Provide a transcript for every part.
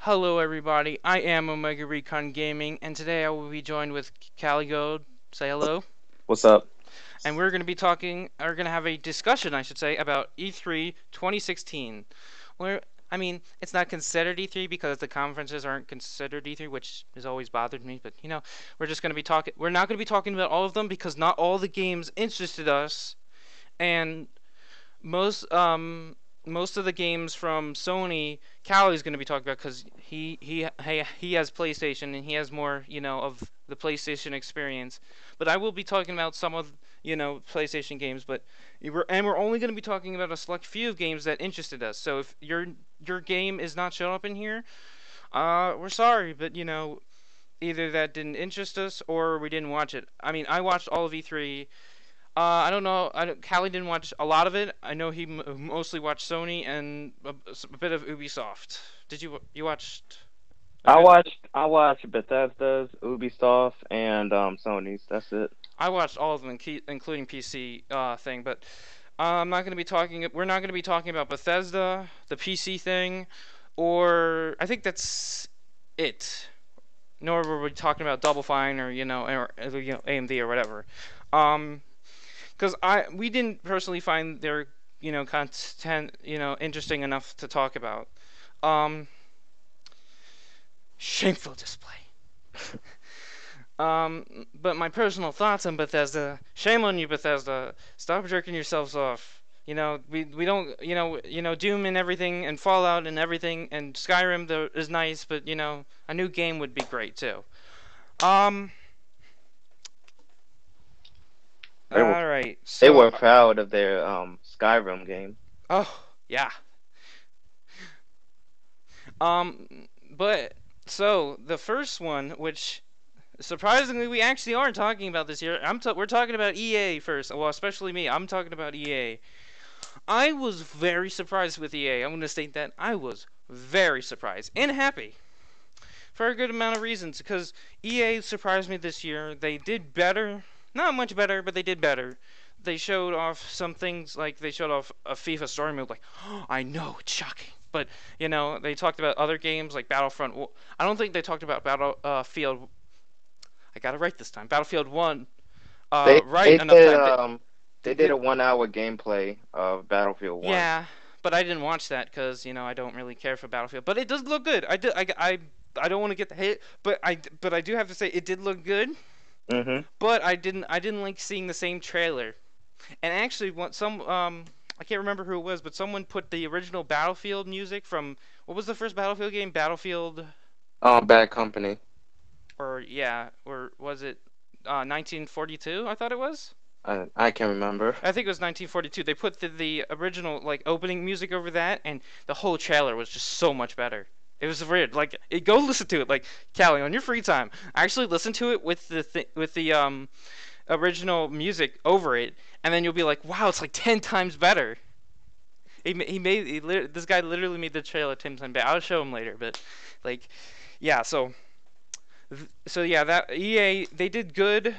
Hello everybody, I am Omega Recon Gaming, and today I will be joined with CaliGold. Say hello. What's up? And we're going to be have a discussion, I should say, about E3 2016. Where, I mean, it's not considered E3 because the conferences aren't considered E3, which has always bothered me, but we're not going to be talking about all of them because not all the games interested us, and most most of the games from Sony, Callie's going to be talking about because he has PlayStation and he has more of the PlayStation experience. But I will be talking about some of PlayStation games. But we're only going to be talking about a select few of games that interested us. So if your game is not showing up in here, we're sorry, but either that didn't interest us or we didn't watch it. I mean, I watched all of E3. I don't know. Callie didn't watch a lot of it. I know he mostly watched Sony and a bit of Ubisoft. You watched a I good? watched I watched Bethesda's, Ubisoft, and Sony's. That's it. I watched all of them, including PC thing. But I'm not going to be talking. We're not going to be talking about Bethesda, the PC thing, or I think that's it. Nor were we talking about Double Fine or AMD or whatever. Um, because we didn't personally find their content interesting enough to talk about. Um, Shameful display. But my personal thoughts on Bethesda. Shame on you, Bethesda. Stop jerking yourselves off. We don't Doom and everything and Fallout and everything and Skyrim is nice, but a new game would be great too. Um. They were All right. they So. were proud of their Skyrim game. Oh yeah. But so the first one, which surprisingly we actually aren't talking about this year. We're talking about EA first. Well, especially me. I'm talking about EA. I was very surprised with EA. I'm going to state that I was very surprised and happy for a good amount of reasons because EA surprised me this year. They did better. Not much better, but they did better. They showed off some things like they showed off a FIFA story mode. Like, oh, I know it's shocking, but they talked about other games like Battlefront. I don't think they talked about Battlefield. I got it right this time. Battlefield One. They Right they enough did time. um They they did did. a 1 hour gameplay of Battlefield 1. Yeah, but I didn't watch that because I don't really care for Battlefield. But it does look good. I don't want to get the hate, but I do have to say it did look good. Mhm. But I didn't like seeing the same trailer. And actually, I can't remember who it was, but someone put the original Battlefield music from what was the first Battlefield game? Battlefield, Bad Company. or yeah, or was it 1942? I thought it was. I can't remember. I think it was 1942. They put the original like opening music over that, and the whole trailer was just so much better. It was weird. Like, go listen to it. Like, Callie, on your free time, actually listen to it with the original music over it, and then you'll be like, wow, it's like 10 times better. This guy literally made the trailer 10 times better. I'll show him later, but like, yeah. So yeah, that EA, they did good,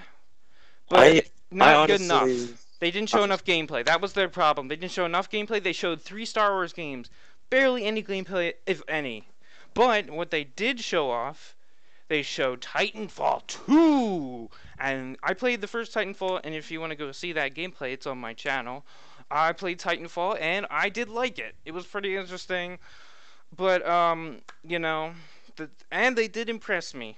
but I I not good honestly enough. They didn't show enough gameplay. That was their problem. They didn't show enough gameplay. They showed 3 Star Wars games, barely any gameplay, if any. But what they did show off, they showed Titanfall 2. And I played the first Titanfall, and if you want to go see that gameplay, it's on my channel. I played Titanfall, and I did like it. It was pretty interesting. But, and they did impress me.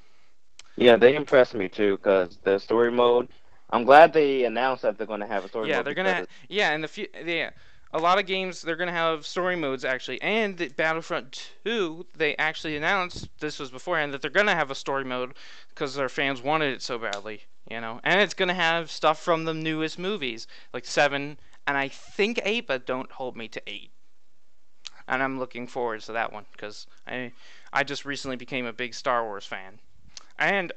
Yeah, they impressed me too because the story mode. I'm glad they announced that they're going to have a story Yeah, mode they're gonna. because Yeah, in the yeah, a lot of games they're gonna have story modes actually, and the Battlefront 2 they actually announced this was beforehand that they're gonna have a story mode because their fans wanted it so badly, and it's gonna have stuff from the newest movies like 7 and I think 8, but don't hold me to 8. And I'm looking forward to that one because I just recently became a big Star Wars fan, and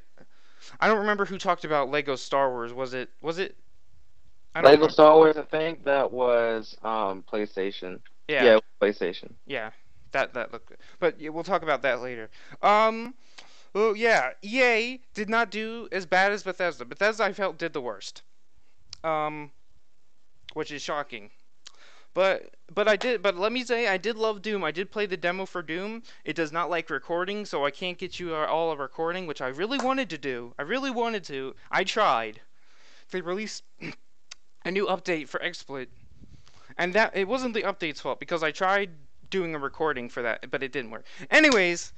I don't remember who talked about Lego Star Wars. Was it? I don't Lego remember. Star Wars. I think that was PlayStation. Yeah, Yeah, PlayStation. yeah, that looked good. But yeah, we'll talk about that later. Um, well, yeah, EA did not do as bad as Bethesda. Bethesda, I felt, did the worst. Um, which is shocking. But I did. But let me say, I did love Doom. I did play the demo for Doom. It does not like recording, so I can't get you all a recording, which I really wanted to do. I really wanted to. I tried. They released a new update for XSplit, and that it wasn't the update's fault because I tried doing a recording for that, but it didn't work. Anyways,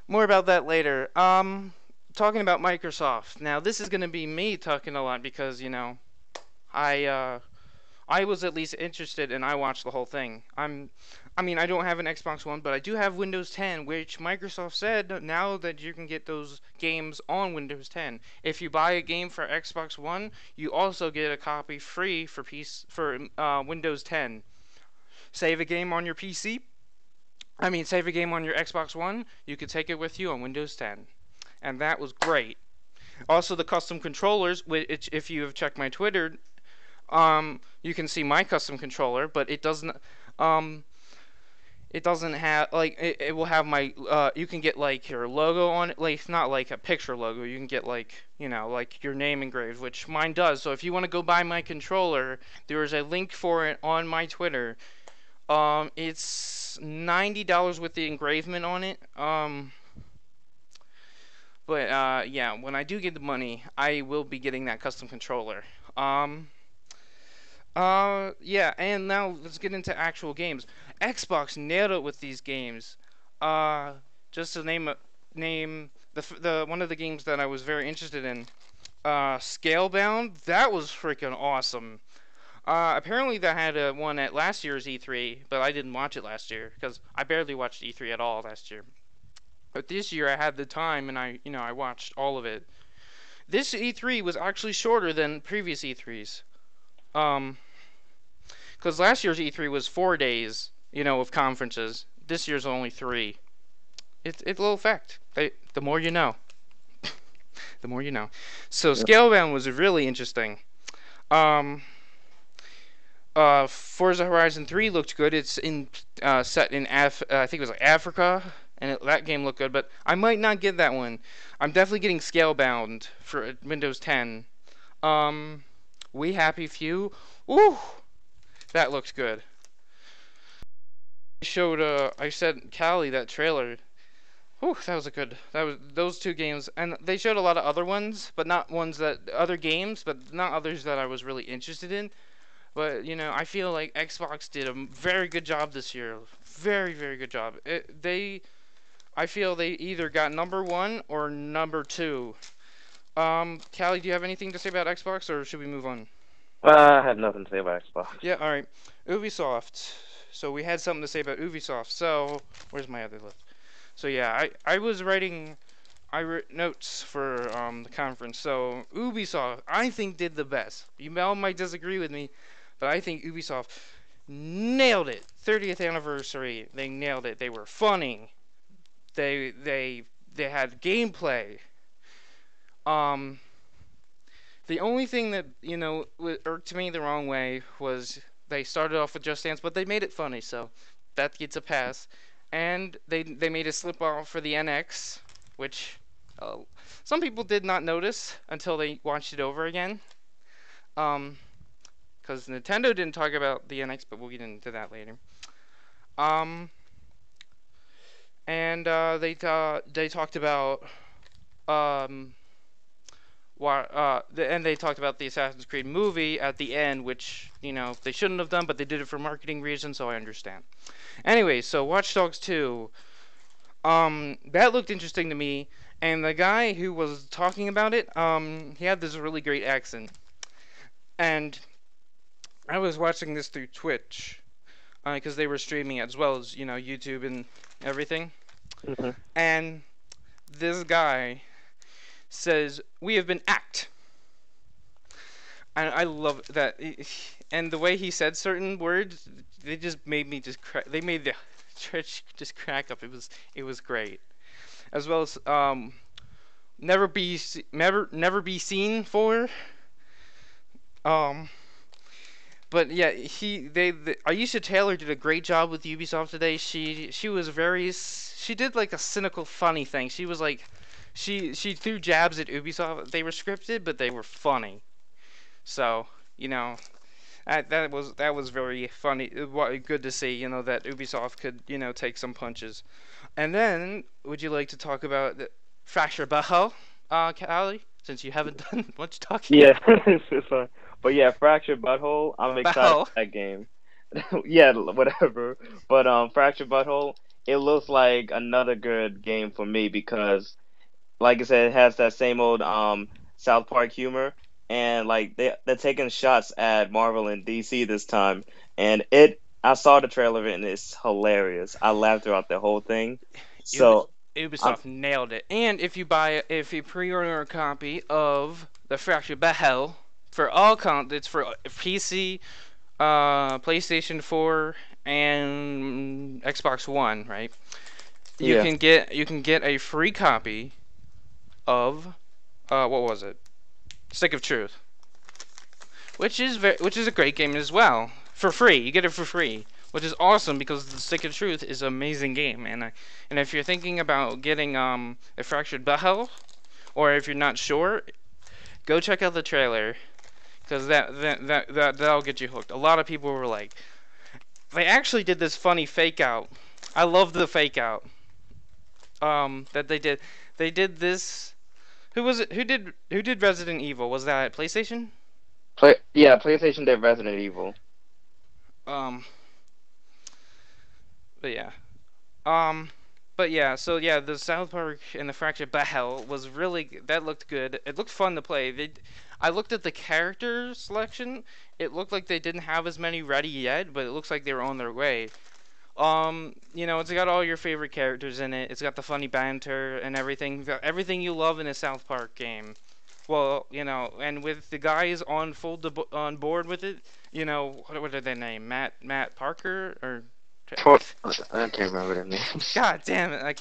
more about that later. Talking about Microsoft. Now this is gonna be me talking a lot because I I was at least interested and I watched the whole thing. I mean, I don't have an Xbox One, but I do have Windows 10, which Microsoft said now that you can get those games on Windows 10. If you buy a game for Xbox One, you also get a copy free for Windows 10. Save a game on your PC. I mean, save a game on your Xbox One. You could take it with you on Windows 10, and that was great. Also, the custom controllers, which if you have checked my Twitter, you can see my custom controller, but um, it doesn't have it will have my you can get like your logo on it, like not like a picture logo. You can get like like your name engraved, which mine does. So if you want to go buy my controller, there is a link for it on my Twitter. It's $90 with the engravement on it. But yeah, when I do get the money, I will be getting that custom controller. Um, yeah, and now let's get into actual games. Xbox nailed it with these games. Uh, just to name the one of the games that I was very interested in. Scalebound. That was freaking awesome. Apparently that had a one at last year's E3, but I didn't watch it last year because I barely watched E3 at all last year. But this year I had the time and I watched all of it. This E3 was actually shorter than previous E3s. Um, because last year's E3 was 4 days, of conferences. This year's only 3. It's a little fact. The more you know, the more you know. So Yeah. Scalebound was really interesting. Um, Forza Horizon 3 looked good. It's set in I think it was like Africa, and that game looked good. But I might not get that one. I'm definitely getting Scalebound for Windows 10. Um, We Happy Few. Ooh, that looks good. I said Cali that trailer. Whew, that was a good. That was those two games, and they showed a lot of other ones, but not ones that other games, but not others that I was really interested in. But I feel like Xbox did a very good job this year. Very, very good job. I feel they either got number one or number two. Callie, do you have anything to say about Xbox, or should we move on? I have nothing to say about Xbox. Yeah, all right. Ubisoft. So we had something to say about Ubisoft. So where's my other list? So yeah, I was writing. I wrote notes for the conference. So Ubisoft, I think, did the best. You all might disagree with me, but I think Ubisoft nailed it. 30th anniversary, they nailed it. They were funny. They had gameplay. Um, the only thing that irked me the wrong way was they started off with Just Dance, but they made it funny, so that gets a pass. And they made a slip off for the NX, which uh, some people did not notice until they watched it over again. Because Nintendo didn't talk about the NX, but we'll get into that later. Um, and they talked about um, and they talked about the Assassin's Creed movie at the end, which they shouldn't have done, but they did it for marketing reasons, so I understand. Anyway, so Watch Dogs 2, that looked interesting to me, and the guy who was talking about it, he had this really great accent, and I was watching this through Twitch, because they were streaming as well as YouTube and everything, Hmm. and this guy says, "We have been acked." And I love that. And the way he said certain words, they just made me just crack. They made the church just crack up. It was great. As well as never be seen for. Um, but yeah, Aisha Taylor did a great job with Ubisoft today. She was she did like a cynical, funny thing. She was like, she threw jabs at Ubisoft. They were scripted, but they were funny. So That was very funny. Good to see, that Ubisoft could, take some punches. And then, would you like to talk about the Fracture Bajo, Callie? Since you haven't done much talking. Yeah, it's fine. But yeah, Fractured Butthole. I'm excited Bajo. for that game. Yeah, whatever. But Fractured Butthole. It looks like another good game for me because, like I said, it has that same old South Park humor, and like they're taking shots at Marvel and DC this time, and it. I saw the trailer of it and it's hilarious. I laughed throughout the whole thing. Ubi- So I'm Ubisoft nailed it. And if you pre-order a copy of the Fracture Bajo for it's for PC, PlayStation 4, and Xbox One, right? yeah. You can get a free copy of what was it? Stick of Truth, which is a great game as well, for free. You get it for free, which is awesome because the Stick of Truth is an amazing game. And if you're thinking about getting a Fractured Butthole, or if you're not sure, go check out the trailer because that'll get you hooked. A lot of people were like, they actually did this funny fake out. I love the fake out. That they did. They did this. Who was it? Who did Resident Evil? Was that PlayStation? Yeah, PlayStation did Resident Evil. Um, but yeah. Um, but yeah. So yeah, the South Park and the Fractured Battle was really that looked good. It looked fun to play. I looked at the character selection. It looked like they didn't have as many ready yet, but it looks like they were on their way. It's got all your favorite characters in it. It's got the funny banter and everything. Everything you love in a South Park game. Well, and with the guys on board with it, what are their name? Matt Parker or I can't remember their names. God damn it! I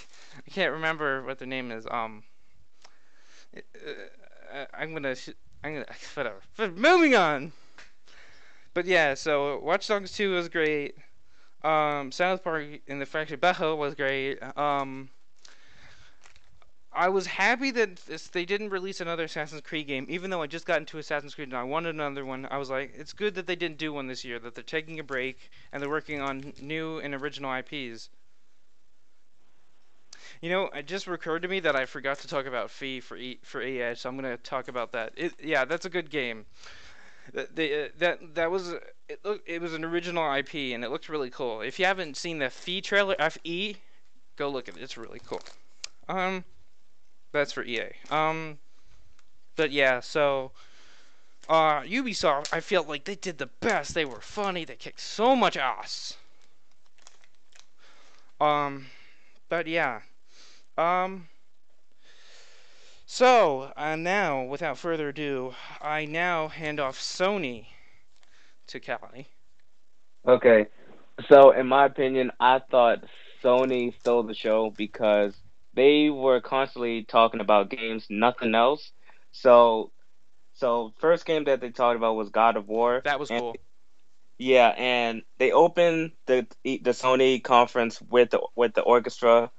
can't remember what their name is. I'm gonna whatever. But moving on. But yeah, so Watch Dogs 2 was great. South Park in the Fractured Battle was great. I was happy that they didn't release another Assassin's Creed game, even though I just got into Assassin's Creed and I wanted another one. I was like, it's good that they didn't do one this year, that they're taking a break and they're working on new and original IPs. It just recurred to me that I forgot to talk about Fee for EA, so I'm gonna talk about that. Yeah, that's a good game. That was it was an original IP and it looked really cool. If you haven't seen the Fee trailer, FE, go look at it. It's really cool. Um, that's for EA. But yeah, so Ubisoft, I felt like they did the best. They were funny. They kicked so much ass. Um, but yeah. Um, now, without further ado, I now hand off Sony to Callie. Okay, so in my opinion, I thought Sony stole the show because they were constantly talking about games, nothing else. So, so first game that they talked about was God of War, That was and cool. yeah, and they opened the Sony conference with the orchestra.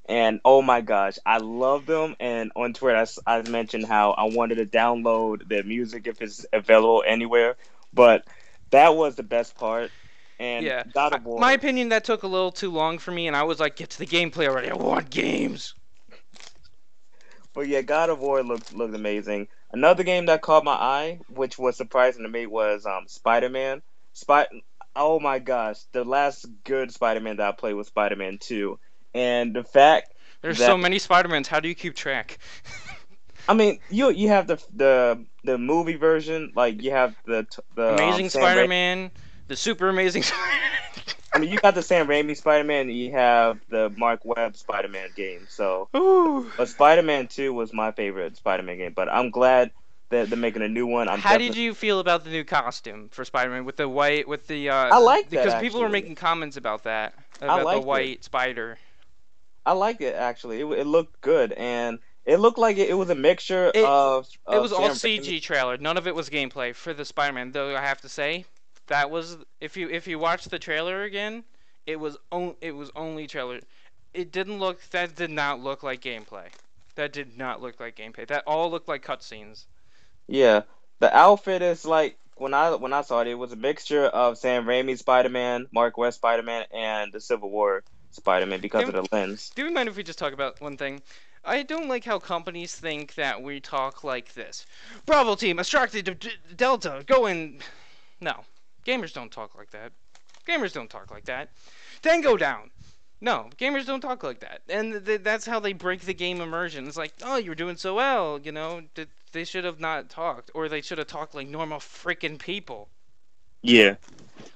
And oh my gosh, I love them. And on Twitter, I mentioned how I wanted to download their music if it's available anywhere. But that was the best part. And Yeah, God of my War. opinion, that took a little too long for me, and I was like, get to the gameplay already. I want games. But yeah, God of War looked amazing. Another game that caught my eye, which was surprising to me, was Spider-Man. Spy. Oh my gosh, the last good Spider-Man that I played was Spider-Man 2, and the fact There's so that many Spider-Mans. How do you keep track? I mean, you have the movie version, like you have the Amazing Sam Raimi. Spider-Man, the Super Amazing Spider-Man. I mean, you got the Sam Raimi Spider-Man, and you have the Mark Webb Spider-Man game. So, Ooh. but Spider-Man 2 was my favorite Spider-Man game. But I'm glad that they're making a new one. I'm How did definitely. you feel about the new costume for Spider-Man with the white, with the I like that because people were actually. making comments I about the liked it. white spider. I liked it actually. It looked good, and it looked like it was a mixture It it of was all Sam Raimi. CG trailer. None of it was gameplay for the Spider-Man. Though I have to say, that was if you watch the trailer again, it was only trailer. That did not look like gameplay. That did not look like gameplay. That all looked like cutscenes. Yeah, the outfit is like when I saw it, it was a mixture of Sam Raimi Spider-Man, Mark West Spider-Man, and the Civil War Spider-Man because of Do, the lens. do you mind if we just talk about one thing? I don't like how companies think that we talk like this. Bravo team, extracted Delta, go in. No, gamers don't talk like that. Gamers don't talk like that. Tango down. No, gamers don't talk like that, and that's how they break the game immersion. It's like, oh, you're doing so well, they should have not talked, or they should have talked like normal freaking people. Yeah.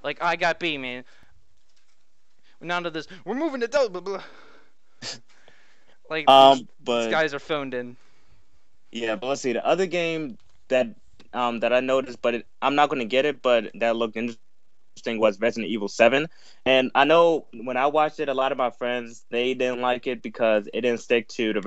Like I got B, man. None of this. We're moving to Delta. Blah, blah. Like these But guys are phoned in. yeah, but let's see. The other game that that I noticed, but I'm not going to get it, but that looked interesting was Resident Evil 7. And I know when I watched it, a lot of my friends they didn't like it because it didn't stick to the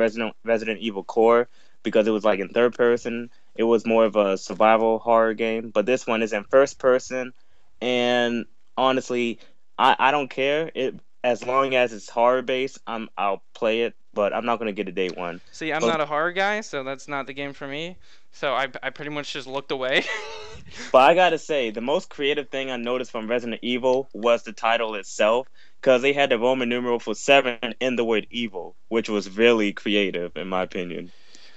Resident Evil core because it was like in third person. It was more of a survival horror game, but this one is in first person. And honestly, I don't care it as long as it's horror based. I'll play it, but I'm not going to get a day one. See, I'm But not a horror guy, so that's not the game for me. So I pretty much just looked away. But I gotta say, the most creative thing I noticed from Resident Evil was the title itself, because they had the Roman numeral for 7 in the word evil, which was really creative, in my opinion.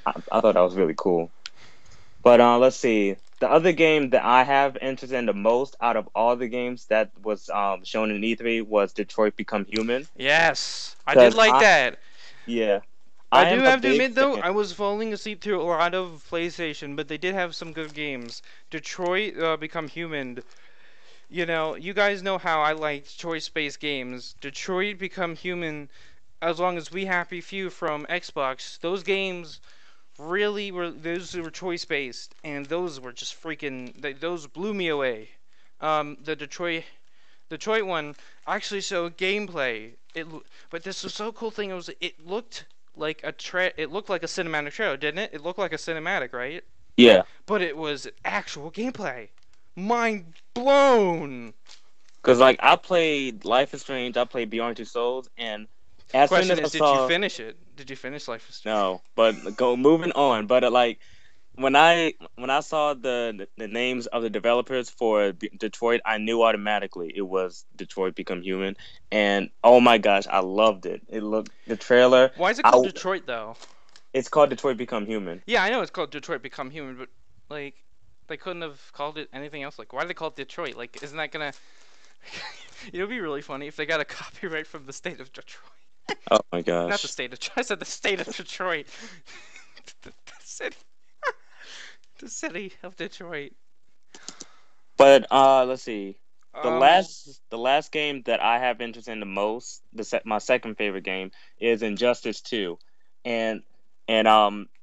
I thought that was really cool. But let's see. The other game that I have interest in the most out of all the games that was shown in E3 was Detroit Become Human. Yes, I did Because like that. yeah, I I do am a have to big admit though, fan. I was falling asleep through a lot of PlayStation, but they did have some good games. Detroit Become Human. You guys know how I like choice-based games. Detroit Become Human. As long as We Happy Few from Xbox, those games really were those were choice-based, and those were just freaking. Those blew me away. The Detroit one actually showed gameplay. But this was so cool thing. It looked like it looked like a cinematic trailer, didn't it? It looked like a cinematic, right? Yeah, But it was actual gameplay. Mind blown. because like I played Life is Strange, I played Beyond Two Souls, and as soon Question as I is, did you saw finish it? Did you finish Life is Strange? no, but go moving on. But like when I saw the names of the developers for Detroit, I knew automatically it was Detroit Become Human, and oh my gosh, I loved it. It looked the trailer. Why is it I called Detroit though? It's called Detroit Become Human Yeah, I know it's called Detroit Become Human, but like they couldn't have called it anything else. Like, why did they call it Detroit? Like, isn't that gonna? It'd be really funny if they got a copyright from the state of Detroit. oh my Not the gosh. state of. I said the state of Detroit. The city. The city of Detroit. But let's see. The Um. last game that I have interest in the most, my second favorite game is Injustice 2. And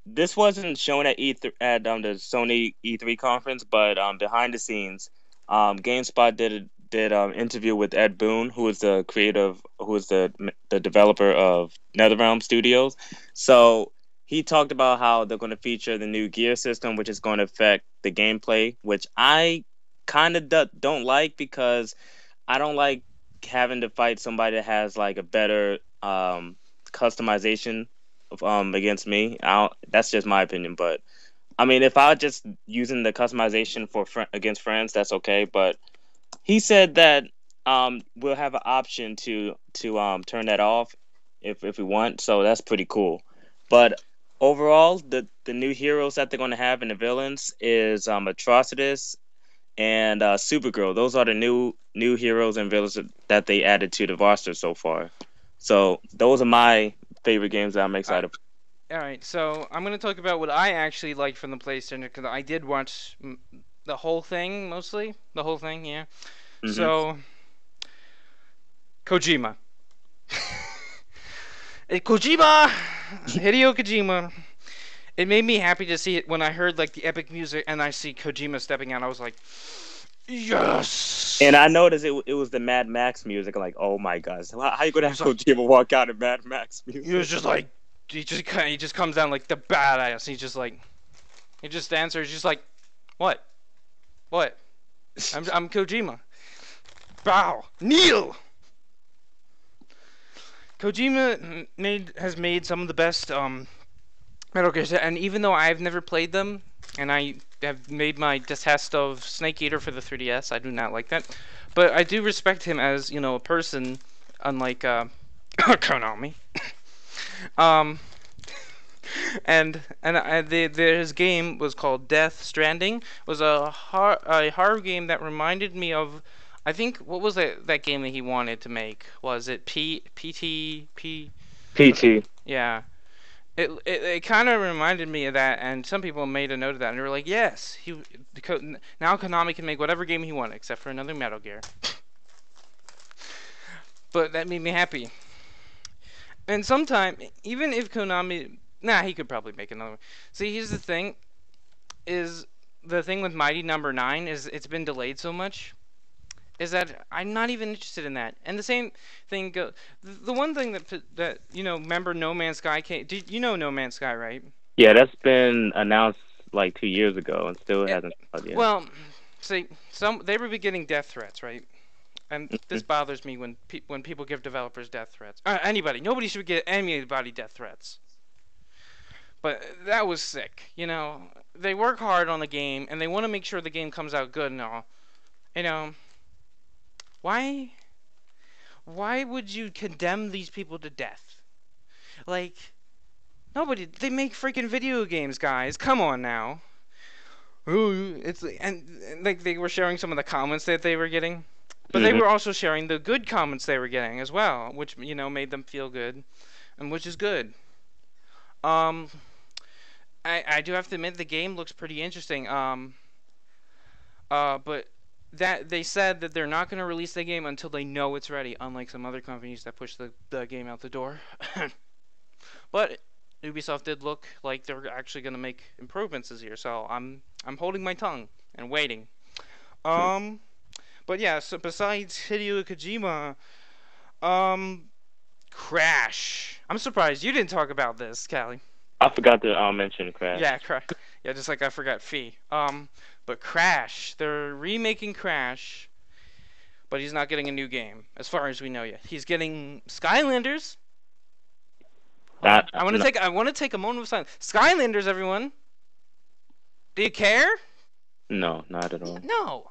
this wasn't shown at E3 at the Sony E3 conference, but behind the scenes, GameSpot did interview with Ed Boon, who is the developer of NetherRealm Studios. So he talked about how they're going to feature the new gear system, which is going to affect the gameplay, which I kind of don't like because I don't like having to fight somebody that has like a better customization against me. That's just my opinion, but I mean, if I just using the customization for against friends, that's okay. But he said that we'll have an option to turn that off if we want, so that's pretty cool. But overall, the new heroes that they're going to have and the villains is Atrocitus and Supergirl. Those are the new heroes and villains that they added to the roster so far. So those are my favorite games that I'm I, excited. all right. So I'm gonna talk about what I actually liked from the PlayStation because I did watch the whole thing mostly. The whole thing, yeah. Mm-hmm. So Kojima. Kojima, Hideo Kojima. It made me happy to see it when I heard like the epic music and I see Kojima stepping out. I was like, And yes. I noticed it was the Mad Max music. I'm like, oh my gosh, how you gonna He have was like, Kojima walk out in Mad Max he was music? just like, he just comes down like the badass. He just like, he just answers, just like, what, what? I'm Kojima. Bow, kneel. Kojima has made some of the best Metal Gear, and even though I've never played them, and I have made my detest of Snake Eater for the 3DS. I do not like that, but I do respect him as a person, unlike Konami. Um, his game was called Death Stranding. It was a horror game that reminded me of, I think, what was that game that he wanted to make? Was it PT? PT. Yeah. It kind of reminded me of that, and some people made a note of that, and they were like, "Yes, now Konami can make whatever game he wanted, except for another Metal Gear." But that made me happy. And sometime, even if Konami, nah, he could probably make another one. See, here's the thing: is the thing with Mighty Number Nine is it's been delayed so much. Is that I'm not even interested in that. And the same thing go. The one thing that remember No Man's Sky came. Did you know No Man's Sky, right? Yeah, that's been announced like 2 years ago and still It, hasn't come out yet. well, see, they were getting death threats, right? And this Mhm. bothers me when people give developers death threats. Anybody, nobody should get anybody death threats. But that was sick. They work hard on the game and they want to make sure the game comes out good and all. You know, why? Why would you condemn these people to death? Like, nobody. They make freaking video games, guys. Come on now. Ooh, and like they were sharing some of the comments that they were getting, but they Mhm. were also sharing the good comments they were getting as well, which made them feel good, and which is good. Um, I do have to admit the game looks pretty interesting. But that they said that they're not going to release the game until they know it's ready, unlike some other companies that push the game out the door. But Ubisoft did look like they're actually going to make improvements this year, so I'm holding my tongue and waiting. Um, but yeah, so besides Hideo Kojima, um, Crash. I'm surprised you didn't talk about this, Callie. I forgot to mention Crash. Yeah, Crash. Yeah, just like I forgot Fee. But Crash, they're remaking Crash, but he's not getting a new game, as far as we know yet. He's getting Skylanders. Not I want to no, take a moment of silence. Skylanders, everyone. Do you care? no, not at all. No.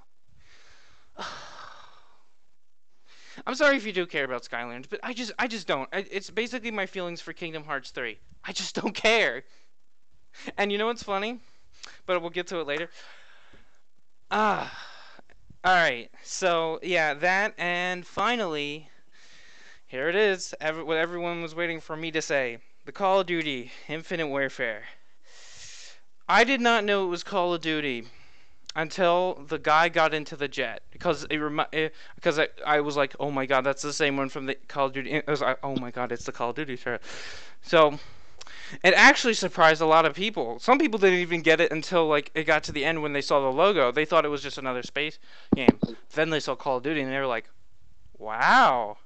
I'm sorry if you do care about Skylanders, but I just don't. It's basically my feelings for Kingdom Hearts 3. I just don't care. And you know what's funny? But we'll get to it later. Ah. All right. So, yeah, that and finally, here it is. What everyone was waiting for me to say. The Call of Duty Infinite Warfare. I did not know it was Call of Duty until the guy got into the jet because I was like, oh my god, that's the same one from the Call of Duty. It was like, oh my god, it's the Call of Duty shirt. So it actually surprised a lot of people. Some people didn't even get it until like it got to the end when they saw the logo. They thought it was just another space game. Then they saw Call of Duty and they were like, wow.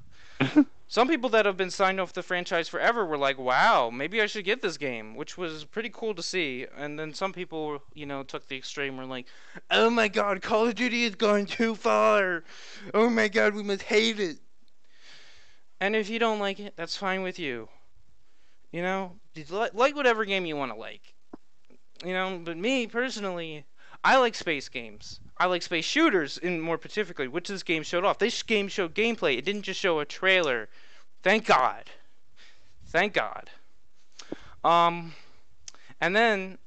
Some people that have been signed off the franchise forever were like, wow, maybe I should get this game, which was pretty cool to see. And then some people, took the extreme, were like, oh my god, Call of Duty is going too far. Oh my god, we must hate it. And if you don't like it, that's fine with you. Like whatever game you want to like. But me, personally, I like space games. I like space shooters, in more specifically, which this game showed off. This game showed gameplay. It didn't just show a trailer. Thank God. Thank God. Um, and then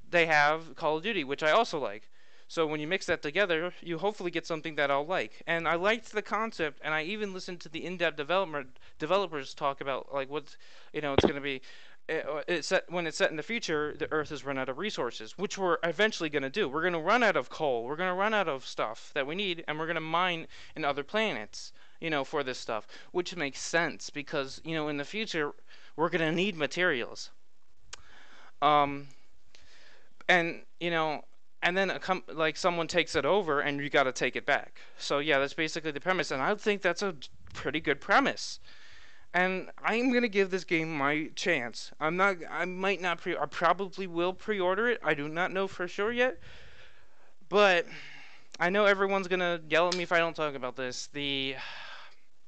they have Call of Duty, which I also like. So when you mix that together, you hopefully get something that I'll like. And I liked the concept, and I even listened to the in-depth developers talk about like what it's going to be. When it's set in the future, the Earth has run out of resources, which we're eventually going to do. We're going to run out of coal. We're going to run out of stuff that we need, and we're going to mine in other planets, for this stuff, which makes sense because in the future we're going to need materials. Um, and and then like someone takes it over, and you got to take it back. So yeah, that's basically the premise, and I think that's a pretty good premise. And I'm gonna give this game my chance. I'm not. I might not pre. I probably will pre-order it. I do not know for sure yet. But I know everyone's gonna yell at me if I don't talk about this. The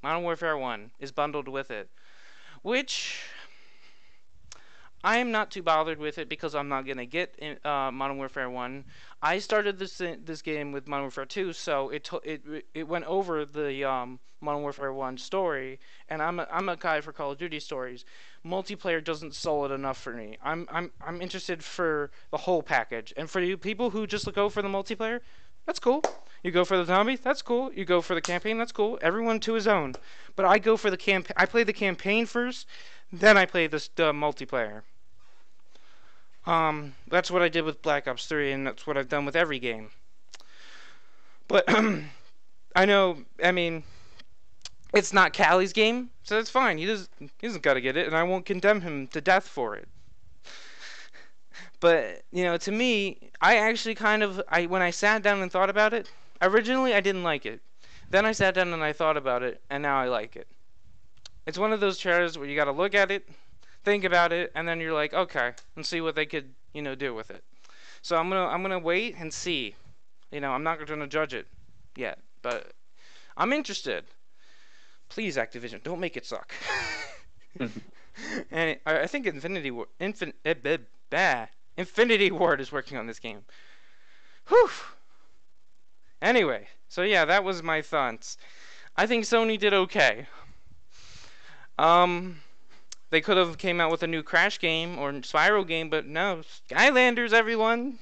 Modern Warfare 1 is bundled with it, which I am not too bothered with it because I'm not gonna get Modern Warfare 1. I started this game with Modern Warfare 2, so it went over the Modern Warfare 1 story, and I'm a guy for Call of Duty stories. Multiplayer doesn't sell it enough for me. I'm interested for the whole package, and for you people who just go for the multiplayer, that's cool. You go for the zombie, that's cool. You go for the campaign, that's cool. Everyone to his own. But I go for the I play the campaign first, then I play the multiplayer. That's what I did with Black Ops 3, and that's what I've done with every game. But I know, I mean, it's not Callie's game, so that's fine. He doesn't gotta get it, and I won't condemn him to death for it. But to me, I actually when I sat down and thought about it, originally I didn't like it. Then I sat down and I thought about it, and now I like it. It's one of those trailers where you gotta look at it, think about it, and then you're like, okay, and see what they could, do with it. So I'm gonna wait and see. I'm not gonna judge it yet, but I'm interested. Please, Activision, don't make it suck. And I think Infinity Ward is working on this game. Whew. Anyway, so yeah, that was my thoughts. I think Sony did okay. They could have came out with a new Crash game or Spiral game, but no, Skylanders, everyone.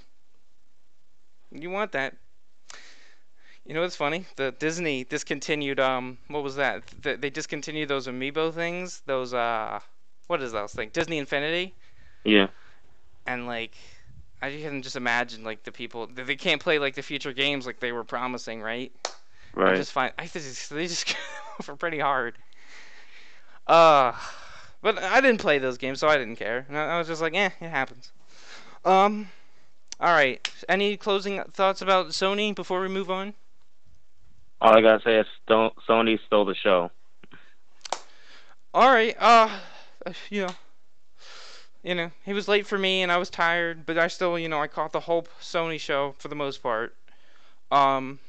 You want that? You know what's funny? The Disney discontinued what was that? They discontinued those amiibo things. Those what is those thing? Disney Infinity. Yeah, And I can just imagine the people they can't play the future games like they were promising, right? I right. just find they just go for pretty hard. Uh, but I didn't play those games, so I didn't care. And I was just like, it happens. Um, all right. Any closing thoughts about Sony before we move on? All I gotta say is Sony stole the show. All right. You know, he was late for me, and I was tired, but I still, I caught the whole Sony show for the most part. Um,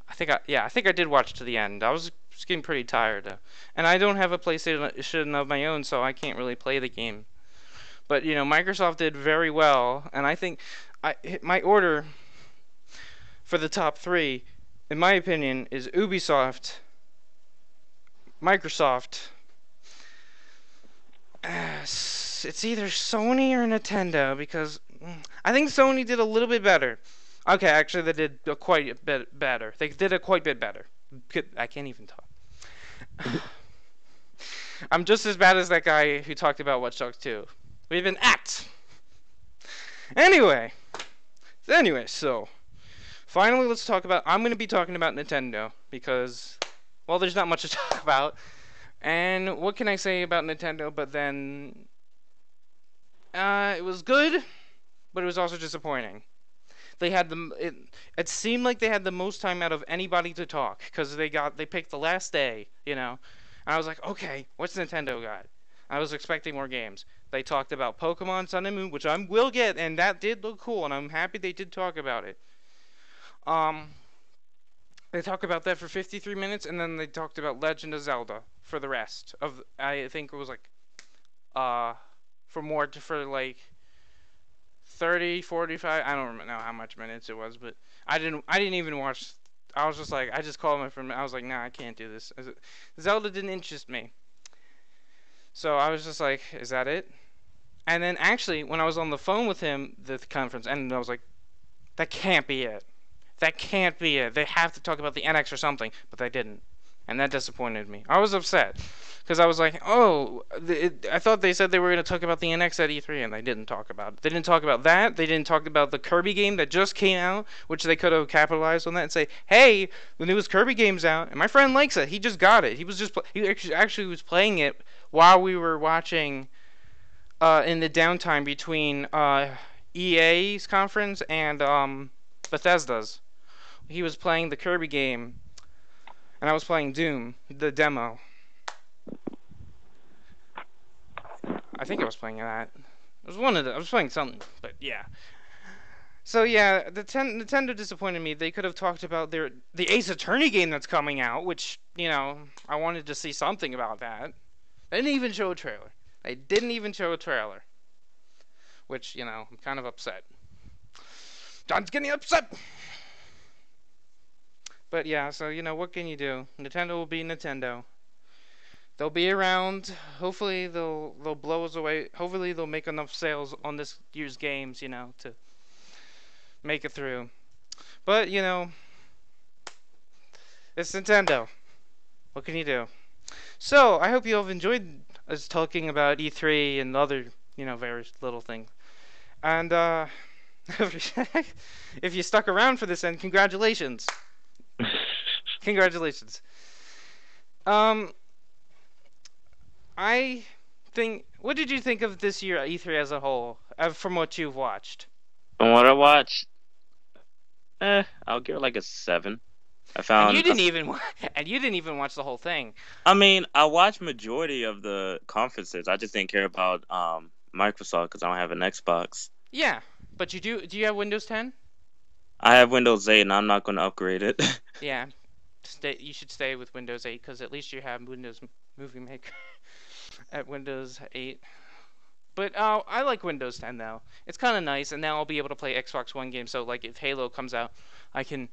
I think I did watch to the end. I was just getting pretty tired, and I don't have a PlayStation of my own, so I can't really play the game. But Microsoft did very well, and I think my order for the top three, in my opinion, is Ubisoft, Microsoft. It's either Sony or Nintendo because I think Sony did a little bit better. Okay, actually, they did quite a bit better. They did a quite bit better. I can't even talk. I'm just as bad as that guy who talked about Watch Dogs 2. We even act. Anyway, so finally, let's talk about. I'm going to be talking about Nintendo because, well, there's not much to talk about. And what can I say about Nintendo? But then, it was good, but it was also disappointing. They had it seemed like they had the most time out of anybody to talk because they picked the last day, And I was like, okay, what's Nintendo got? I was expecting more games. They talked about Pokemon Sun and Moon, which I will get, and that did look cool, and I'm happy they did talk about it. Um, they talked about that for 53 minutes, and then they talked about Legend of Zelda for the rest of. I think it was for 30, 45. I don't know how much minutes it was, but I didn't even watch. I was just like, I just called my friend. I was like, nah, I can't do this. Zelda didn't interest me. So I was just like, is that it? And then actually, when I was on the phone with him, the conference ended, I was like, that can't be it. That can't be it. They have to talk about the NX or something, but they didn't. And that disappointed me. I was upset. Because I was like, I thought they said they were going to talk about the NX at E3, and they didn't talk about it. They didn't talk about that. They didn't talk about the Kirby game that just came out, which they could have capitalized on that and say, hey, the newest Kirby game's out, and my friend likes it. He just got it. He actually was playing it while we were watching in the downtime between EA's conference and Bethesda's. He was playing the Kirby game, and I was playing Doom, the demo. I think I was playing that. It was one of the. I was playing something, but yeah. So yeah, Nintendo disappointed me. They could have talked about the Ace Attorney game that's coming out, which I wanted to see something about that. They didn't even show a trailer. They didn't even show a trailer, which I'm kind of upset. John's getting upset. But yeah, so what can you do? Nintendo will be Nintendo. They'll be around. Hopefully they'll blow us away. Hopefully they'll make enough sales on this year's games, to make it through. But it's Nintendo. What can you do? So I hope you all have enjoyed us talking about E3 and other various little things. And if you stuck around for this end, congratulations. Congratulations. Um, I think. What did you think of this year E3 as a whole, from what you've watched? From what I watched, I'll give it like a 7. I And you found, didn't even and you didn't even watch the whole thing. I mean, I watched majority of the conferences. I just didn't care about Microsoft because I don't have an Xbox. Yeah, but you do. Do you have Windows 10? I have Windows 8, and I'm not going to upgrade it. Yeah, You should stay with Windows 8 because at least you have Windows Movie Maker at Windows 8. But I like Windows 10 though. It's kind of nice, and now I'll be able to play Xbox One games. So like if Halo comes out, I can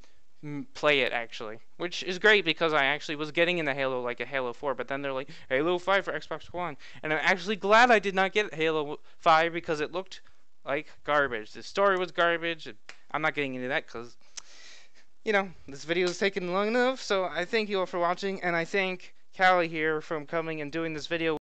play it actually, which is great because I actually was getting into Halo like a Halo 4, but then they're like Halo 5 for Xbox One, and I'm actually glad I did not get Halo 5 because it looked like garbage. The story was garbage. I'm not getting into that because this video is taking long enough. So I thank you all for watching, and I thank Callie here from coming and doing this video.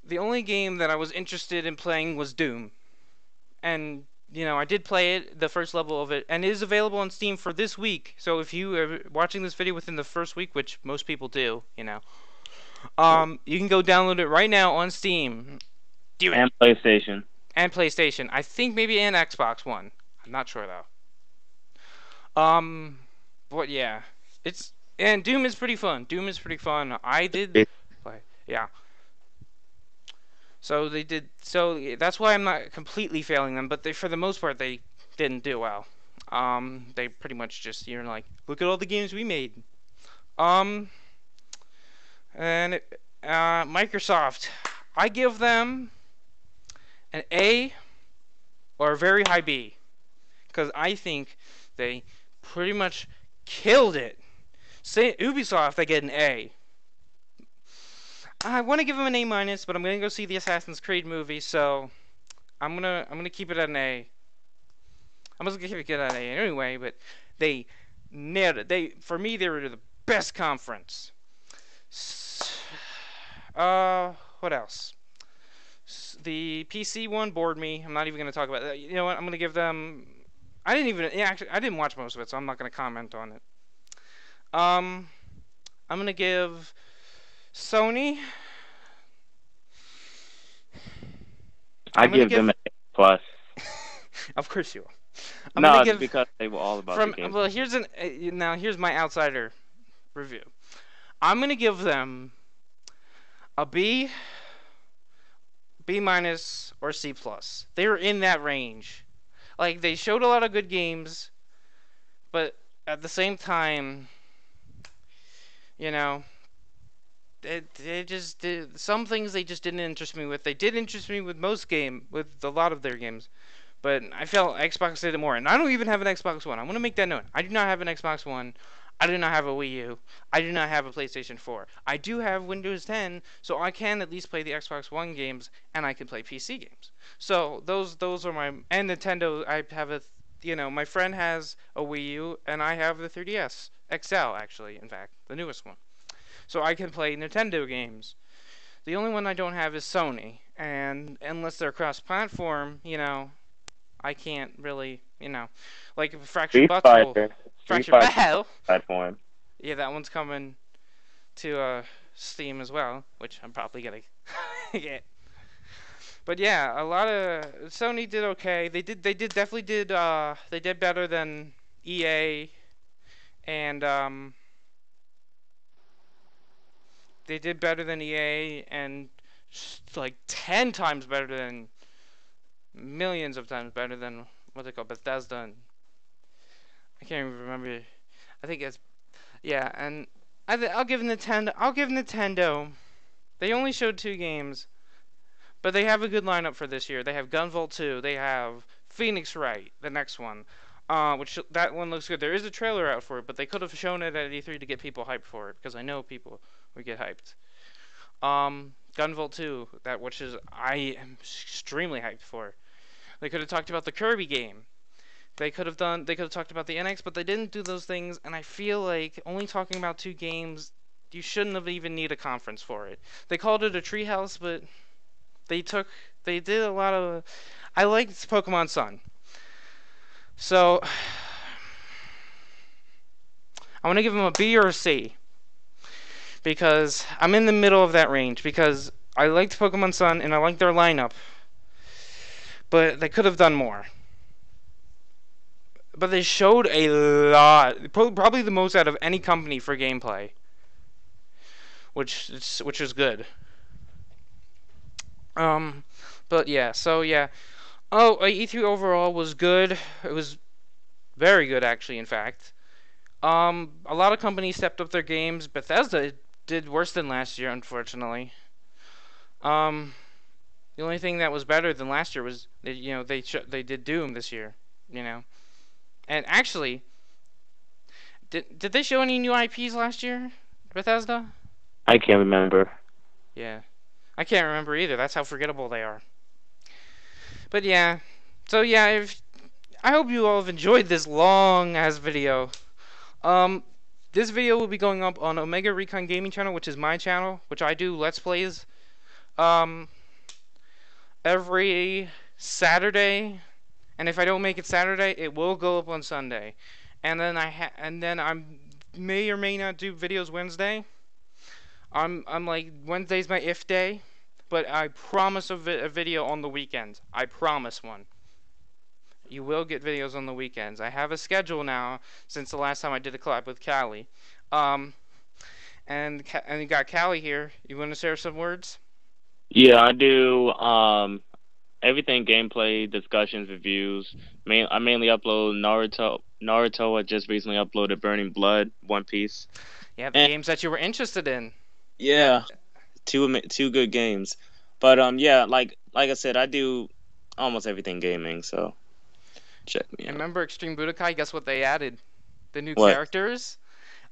The only game that I was interested in playing was Doom, and I did play it, the first level of it, and it is available on Steam for this week. So if you are watching this video within the first week, which most people do, you can go download it right now on Steam. Do it. And PlayStation. And PlayStation. I think maybe and Xbox One. I'm not sure though. But yeah, it's and Doom is pretty fun. Doom is pretty fun. I did play. Yeah. So they did. So that's why I'm not completely failing them. But for the most part, they didn't do well. They pretty much just like, look at all the games we made. Um, and Microsoft, I give them an A or a very high B because I think they pretty much killed it. Say Ubisoft, I get an A. I want to give them an A minus, but I'm gonna go see the Assassin's Creed movie, so I'm gonna keep it at an A. I'm gonna keep it at an A anyway, but they nailed it. For me, they were the best conference. What else? The PC one bored me. I'm not even gonna talk about that. You know what? I'm gonna give them. I didn't watch most of it, so I'm not gonna comment on it. I'm gonna give Sony. I give them an A plus. Of course you will. No, it's because they were all about the game. Well, here's my outsider review. I'm gonna give them a B, B minus, or C plus. They were in that range. Like they showed a lot of good games, but at the same time, some things they just didn't interest me with. They did interest me with with a lot of their games, but I felt Xbox did it more. And I don't even have an Xbox One. I want to make that known. I do not have an Xbox One. I do not have a Wii U. I do not have a PlayStation 4. I do have Windows 10, so I can at least play the Xbox One games, and I can play PC games. So those are my and Nintendo. I have my friend has a Wii U, and I have the 3DS XL actually. In fact, the newest one. So I can play Nintendo games. The only one I don't have is Sony, and unless they're cross-platform, I can't really, like Fractured Street Butthole, Fighter, Street Fractured Fighter Battle. platform. Yeah, that one's coming to Steam as well, which I'm probably gonna get. But yeah, a lot of Sony did okay. They definitely they did better than EA, and they did better than EA, and like 10 times better than millions of times better than what's it called, Bethesda. And I can't even remember. I think it's yeah, and I'll give Nintendo. I'll give Nintendo. They only showed 2 games, but they have a good lineup for this year. They have Gunvolt 2. They have Phoenix Wright, the next one, which that one looks good. There is a trailer out for it, but they could have shown it at E3 to get people hyped for it, because I know people would get hyped. Gunvolt 2, that which is I am extremely hyped for. They could have talked about the Kirby game. They could have talked about the NX, but they didn't do those things, and I feel like only talking about 2 games, you shouldn't have even need a conference for it. They called it a treehouse, but they did a lot of. I liked Pokemon Sun, so I want to give them a B or a C, because I'm in the middle of that range, because I liked Pokemon Sun and I liked their lineup, but they could have done more. But they showed a lot, probably the most out of any company for gameplay, which is good. Um, but yeah, so yeah. Oh, E3 overall was good. It was very good, actually. In fact, a lot of companies stepped up their games. Bethesda did worse than last year, unfortunately. Um, the only thing that was better than last year was they did Doom this year. You know, and actually, did they show any new IPs last year, Bethesda? I can't remember. Yeah, I can't remember either. That's how forgettable they are. But yeah, so yeah, I hope you all have enjoyed this long ass video. Um, this video will be going up on Omega Recon Gaming channel, which is my channel, which I do Let's Plays. Um, every Saturday, and if I don't make it Saturday, it will go up on Sunday. And then I may or may not do videos Wednesday. I'm like Wednesday's my if day, but I promise a video on the weekends. I promise one. You will get videos on the weekends. I have a schedule now since the last time I did a collab with Callie. Um, and you got Callie here. You want to share some words? Yeah, I do. Everything gameplay, discussions, reviews. I mainly upload Naruto. Naruto. I just recently uploaded Burning Blood, One Piece, Yeah, the and games that you were interested in. yeah, two good games. But yeah, like I said, I do almost everything gaming. So check me And out. remember Extreme Budokai? Guess what they added? The new What? characters.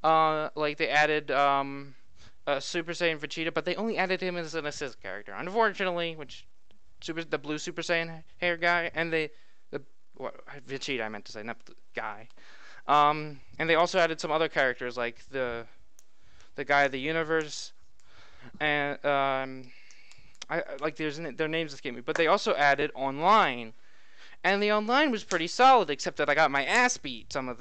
Like they added Super Saiyan Vegeta, but they only added him as an assist character. Unfortunately, the blue Super Saiyan hair guy, and the what, Vegeta I meant to say, not the guy. And they also added some other characters like the guy of the universe, and I like their names escape me, but they also added online, and the online was pretty solid, except that I got my ass beat some of